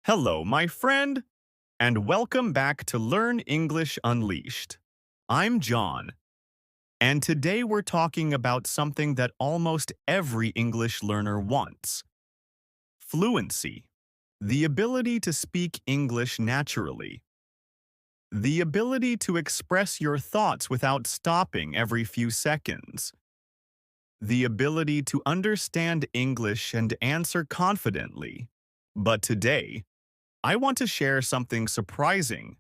Hello, my friend, and welcome back to Learn English Unleashed. I'm John, and today we're talking about something that almost every English learner wants: fluency, the ability to speak English naturally, the ability to express your thoughts without stopping every few seconds, the ability to understand English and answer confidently. But today, I want to share something surprising.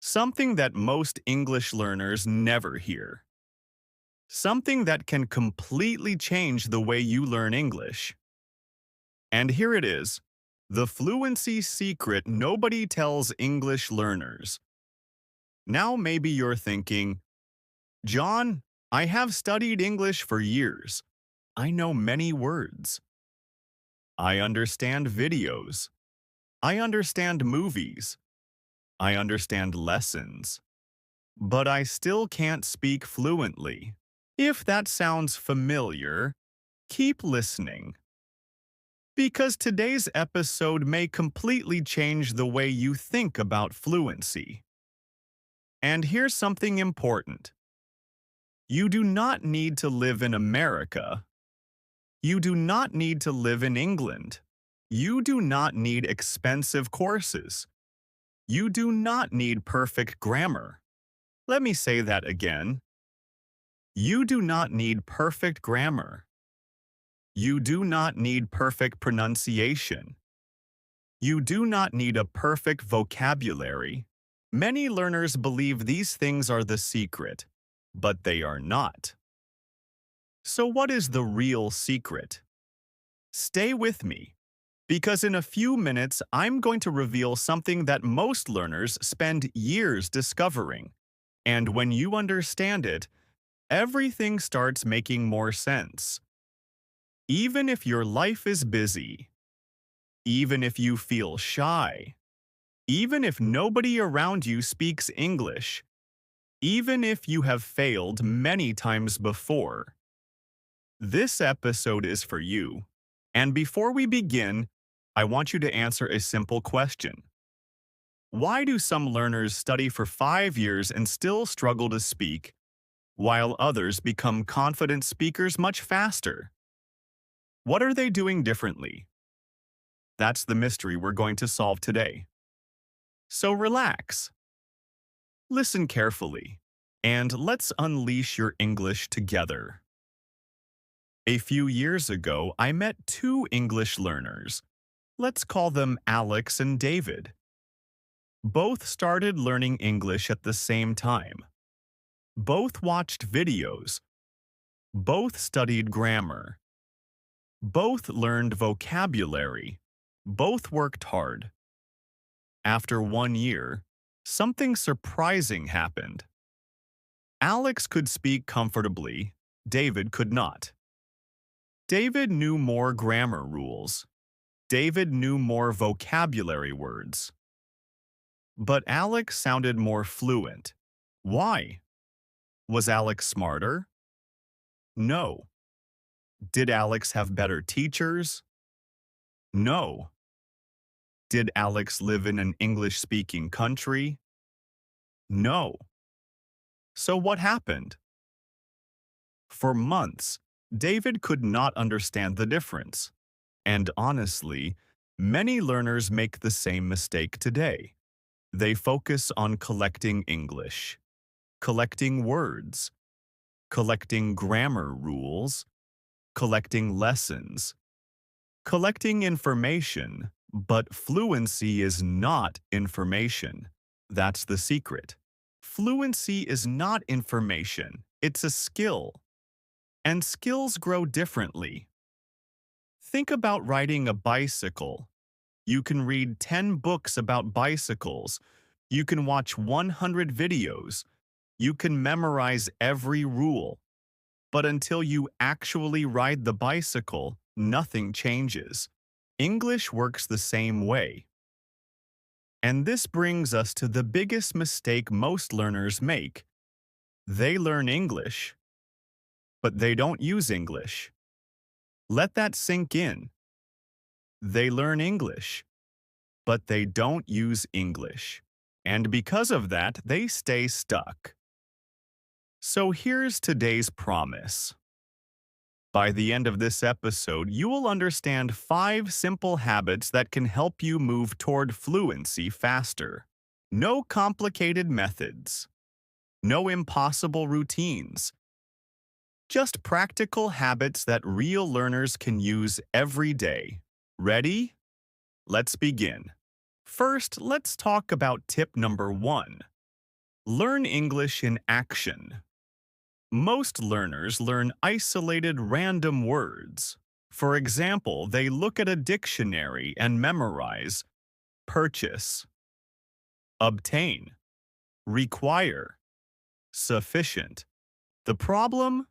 Something that most English learners never hear. Something that can completely change the way you learn English. And here it is, the fluency secret nobody tells English learners. Now maybe you're thinking, John, I have studied English for years. I know many words. I understand videos. I understand movies. I understand lessons. But I still can't speak fluently. If that sounds familiar, keep listening. Because today's episode may completely change the way you think about fluency. And here's something important. You do not need to live in America. You do not need to live in England. You do not need expensive courses. You do not need perfect grammar. Let me say that again. You do not need perfect grammar. You do not need perfect pronunciation. You do not need a perfect vocabulary. Many learners believe these things are the secret, but they are not. So what is the real secret? Stay with me, because in a few minutes I'm going to reveal something that most learners spend years discovering. And when you understand it, everything starts making more sense. Even if your life is busy, even if you feel shy, even if nobody around you speaks English, even if you have failed many times before, this episode is for you. And before we begin, I want you to answer a simple question. Why do some learners study for 5 years and still struggle to speak, while others become confident speakers much faster? What are they doing differently? That's the mystery we're going to solve today. So relax, listen carefully, and let's unleash your English together. A few years ago, I met two English learners. Let's call them Alex and David. Both started learning English at the same time. Both watched videos. Both studied grammar. Both learned vocabulary. Both worked hard. After 1 year, something surprising happened. Alex could speak comfortably, David could not. David knew more grammar rules. David knew more vocabulary words. But Alex sounded more fluent. Why? Was Alex smarter? No. Did Alex have better teachers? No. Did Alex live in an English-speaking country? No. So what happened? For months, David could not understand the difference. And honestly, many learners make the same mistake today. They focus on collecting English, collecting words, collecting grammar rules, collecting lessons, collecting information, but fluency is not information. That's the secret. Fluency is not information, it's a skill. And skills grow differently. Think about riding a bicycle. You can read 10 books about bicycles. You can watch 100 videos. You can memorize every rule. But until you actually ride the bicycle, nothing changes. English works the same way. And this brings us to the biggest mistake most learners make. They learn English, but they don't use English. Let that sink in. They learn English, but they don't use English. And because of that, they stay stuck. So here's today's promise. By the end of this episode, you will understand 5 simple habits that can help you move toward fluency faster. No complicated methods. No impossible routines. Just practical habits that real learners can use every day. Ready? Let's begin. First, let's talk about tip number 1. Learn English in action. Most learners learn isolated random words. For example, they look at a dictionary and memorize purchase, obtain, require, sufficient. The problem?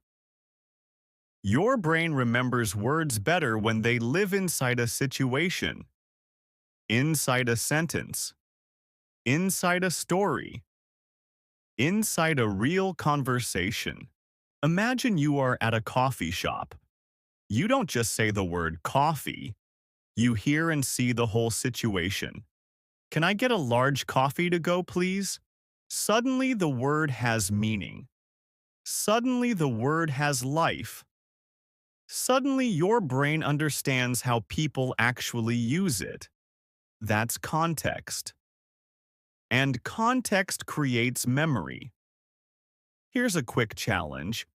Your brain remembers words better when they live inside a situation, inside a sentence, inside a story, inside a real conversation. Imagine you are at a coffee shop. You don't just say the word coffee. You hear and see the whole situation. Can I get a large coffee to go, please? Suddenly the word has meaning. Suddenly the word has life. Suddenly your brain understands how people actually use it. That's context. And context creates memory. Here's a quick challenge.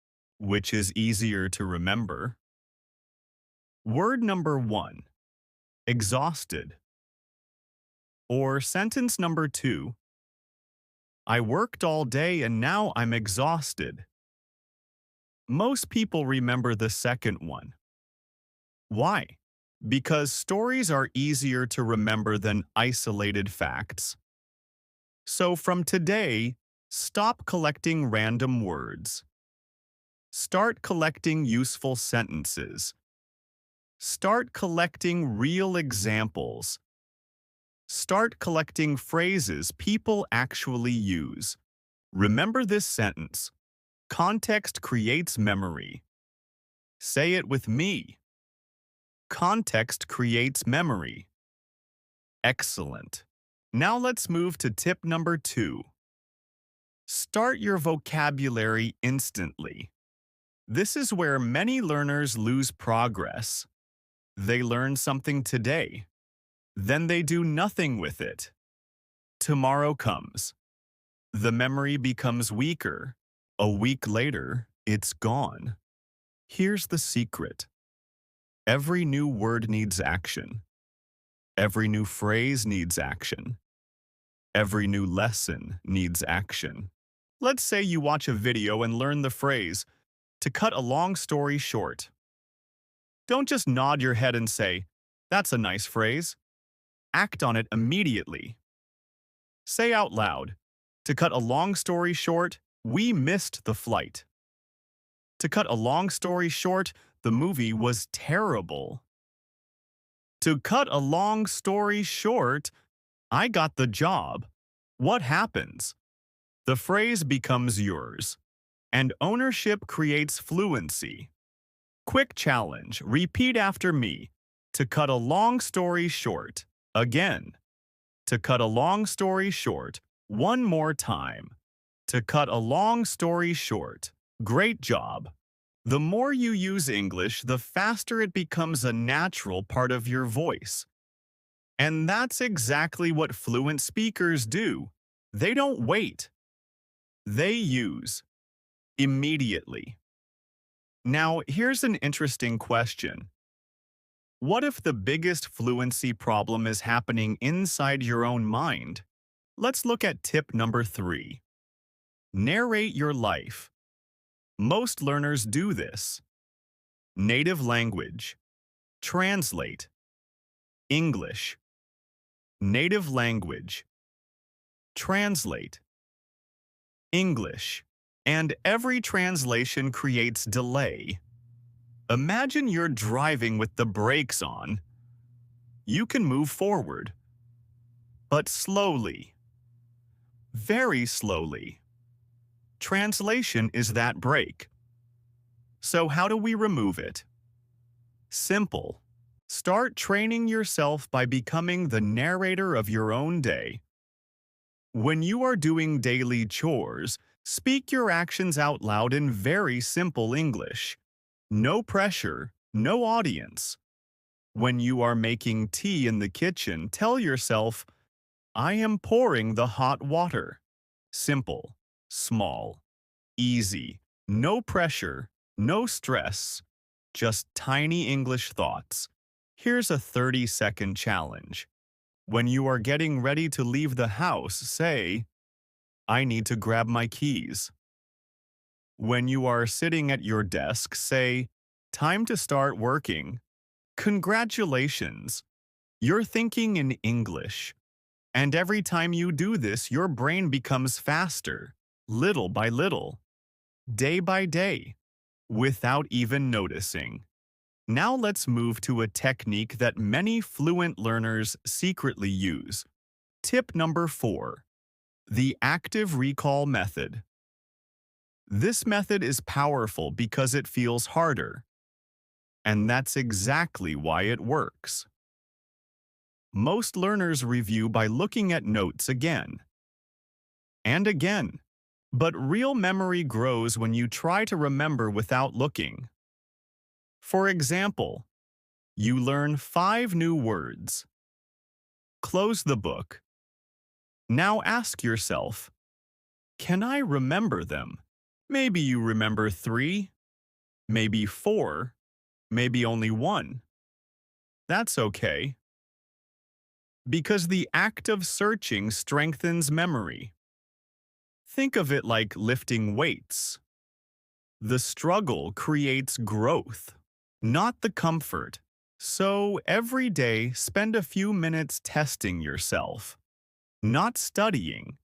Which is easier to remember? Word number 1, exhausted. Or sentence number 2, I worked all day and now I'm exhausted. Most people remember the second one. Why? Because stories are easier to remember than isolated facts. So from today, stop collecting random words. Start collecting useful sentences. Start collecting real examples. Start collecting phrases people actually use. Remember this sentence. Context creates memory. Say it with me. Context creates memory. Excellent. Now let's move to tip number 2. Start your vocabulary instantly. This is where many learners lose progress. They learn something today. Then they do nothing with it. Tomorrow comes. The memory becomes weaker. A week later, it's gone. Here's the secret. Every new word needs action. Every new phrase needs action. Every new lesson needs action. Let's say you watch a video and learn the phrase, to cut a long story short. Don't just nod your head and say, that's a nice phrase. Act on it immediately. Say out loud, to cut a long story short, we missed the flight. To cut a long story short, the movie was terrible. To cut a long story short, I got the job. What happens? The phrase becomes yours, and ownership creates fluency. Quick challenge, repeat after me. To cut a long story short, again. To cut a long story short, one more time. To cut a long story short. Great job. The more you use English, the faster it becomes a natural part of your voice. And that's exactly what fluent speakers do. They don't wait. They use immediately. Now, here's an interesting question. What if the biggest fluency problem is happening inside your own mind? Let's look at tip number 3. Narrate your life. Most learners do this. Native language. Translate. English. Native language. Translate. English. And every translation creates delay. Imagine you're driving with the brakes on. You can move forward, but slowly. Very slowly. Translation is that brake. So how do we remove it? Simple. Start training yourself by becoming the narrator of your own day. When you are doing daily chores, speak your actions out loud in very simple English. No pressure, no audience. When you are making tea in the kitchen, tell yourself, I am pouring the hot water. Simple, small, easy, no pressure, no stress, just tiny English thoughts. Here's a 30-second challenge. When you are getting ready to leave the house, say, I need to grab my keys. When you are sitting at your desk, say, time to start working. Congratulations! You're thinking in English. And every time you do this, your brain becomes faster, little by little, day by day, without even noticing. Now let's move to a technique that many fluent learners secretly use. Tip number 4. The active recall method. This method is powerful because it feels harder. And that's exactly why it works. Most learners review by looking at notes again and again. But real memory grows when you try to remember without looking. For example, you learn 5 new words. Close the book. Now ask yourself, can I remember them? Maybe you remember 3, maybe 4, maybe only 1. That's okay. Because the act of searching strengthens memory. Think of it like lifting weights. The struggle creates growth, not the comfort. So every day, spend a few minutes testing yourself. Not studying,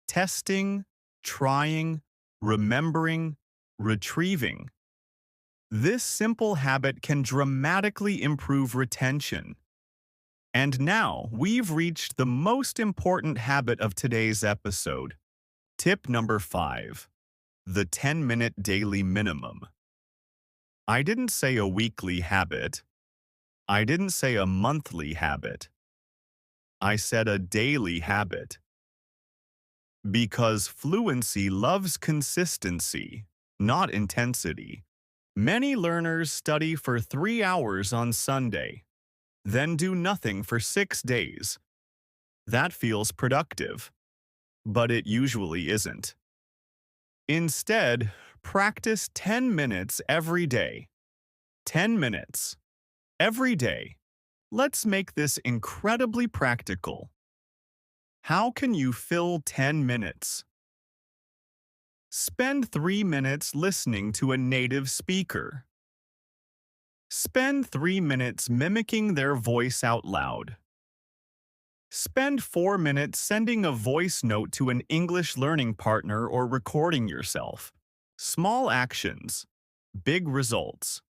testing, trying, remembering, retrieving. This simple habit can dramatically improve retention. And now, we've reached the most important habit of today's episode. Tip number 5. The 10-minute daily minimum. I didn't say a weekly habit. I didn't say a monthly habit. I said a daily habit. Because fluency loves consistency, not intensity. Many learners study for 3 hours on Sunday, then do nothing for 6 days. That feels productive, but it usually isn't. Instead, practice 10 minutes every day. 10 minutes every day. Let's make this incredibly practical. How can you fill 10 minutes? Spend 3 minutes listening to a native speaker. Spend 3 minutes mimicking their voice out loud. Spend 4 minutes sending a voice note to an English learning partner or recording yourself. Small actions, big results.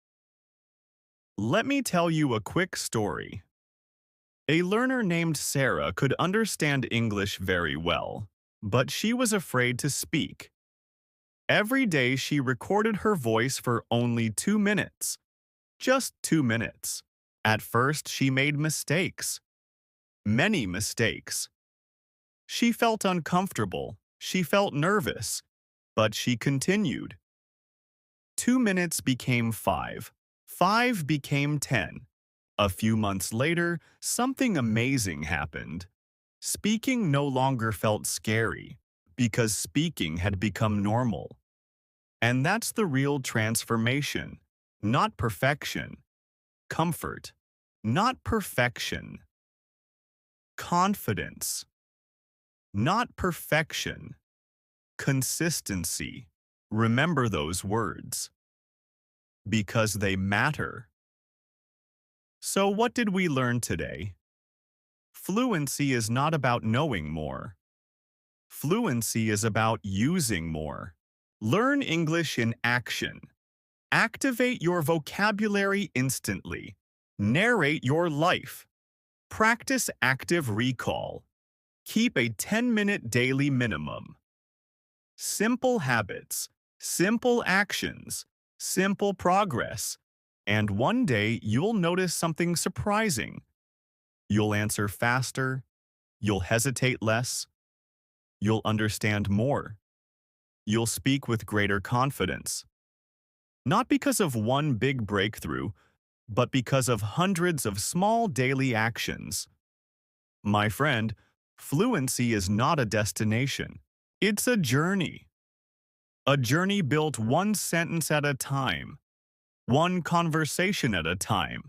Let me tell you a quick story. A learner named Sarah could understand English very well, but she was afraid to speak. Every day she recorded her voice for only 2 minutes. Just 2 minutes. At first she made mistakes. Many mistakes. She felt uncomfortable. She felt nervous. But she continued. 2 minutes became 5. 5 became 10. A few months later, something amazing happened. Speaking no longer felt scary, because speaking had become normal. And that's the real transformation, not perfection. Comfort, not perfection. Confidence, not perfection. Consistency. Remember those words. Because they matter. So what did we learn today? Fluency is not about knowing more. Fluency is about using more. Learn English in action. Activate your vocabulary instantly. Narrate your life. Practice active recall. Keep a 10-minute daily minimum. Simple habits, simple actions, simple progress, And one day, you'll notice something surprising. You'll answer faster, you'll hesitate less, you'll understand more, you'll speak with greater confidence. Not because of one big breakthrough, but because of hundreds of small daily actions. My friend, fluency is not a destination. It's a journey. A journey built one sentence at a time, one conversation at a time,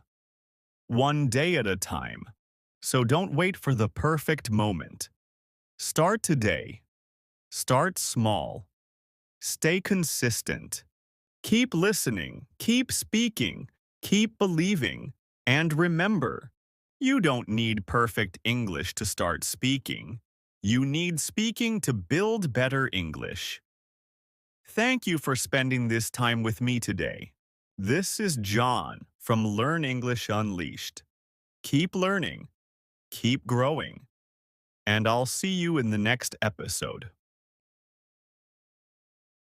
one day at a time. So don't wait for the perfect moment. Start today. Start small. Stay consistent. Keep listening, keep speaking, keep believing, and remember, you don't need perfect English to start speaking. You need speaking to build better English. Thank you for spending this time with me today. This is John from Learn English Unleashed. Keep learning, keep growing, and I'll see you in the next episode.